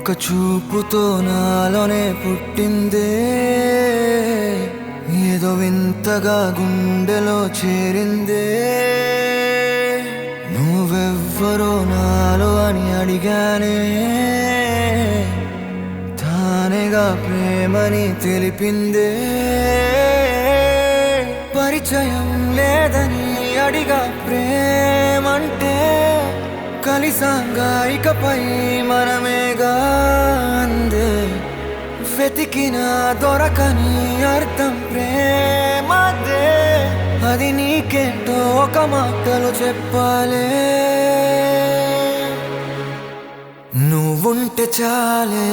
ఒక చూపుతో నాలోనే పుట్టిందే, ఏదో వింతగా గుండెలో చేరిందే. నువ్వెవ్వరో నాలో అని అడిగానే, తానేగా ప్రేమని తెలిపిందే. పరిచయం లేదని అడిగా ప్రేమంటే, కలిసాంగా ఇకపై మనమేగా అందే. వెతికిన దొరకని అర్థం ప్రేమదే, అది నీకేంటో ఒక మాటలో చెప్పాలే. నువ్వుంటే చాలే,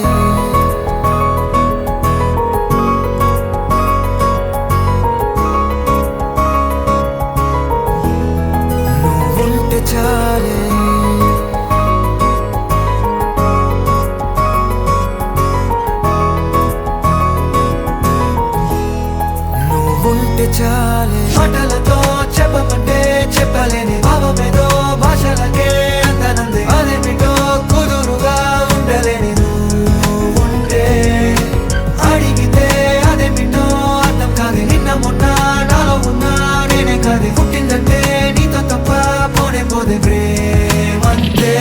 నువ్వుంటే చాలే, నువ్వుంటే చాలే. మాటలతో చెప్పమంటే చెప్పలేని భావమేదో భాషలకే అందనంది. అదేమిటో కుదురుగా ఉండలేని నువ్వుంటే, అడిగితే అదేమిటో అర్థం కాదు. నిన్న మొన్న నాలో ఉన్నా నేనే కాదు. పుట్టిందంటే నీతో తప్ప పోనే పోదే ప్రేమంతే.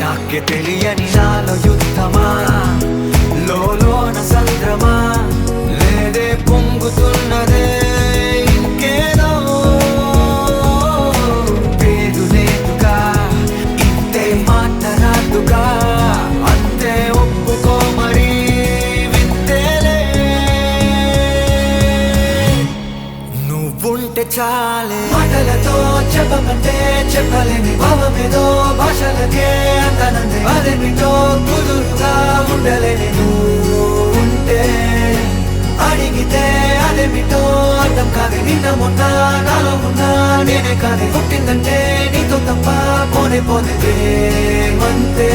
నాకే తెలియని నాలో యుద్ధమా, లోన సంద్రమా, లేదే పొంగుతున్నదే ఇంకేదో. పేరు లేదుగా, ఇంతే మాట రాదుగా, అంతే ఒప్పుకో మరి వింతేలే. నువ్వుంటే చాలే, మాటలతో చెప్పమంటే చెప్పలేని భావమేదో భాషలకే అందనంది. అదేమిటో కుదురుగా ఉండలేని నువ్వుంటే, అడిగితే అదేమిటో అర్థం కాదు. నిన్న మొన్న నాలో ఉన్నా నేనే కాదు. పుట్టిందంటే నీతో తప్ప పోనే పోదే ప్రేమంతే.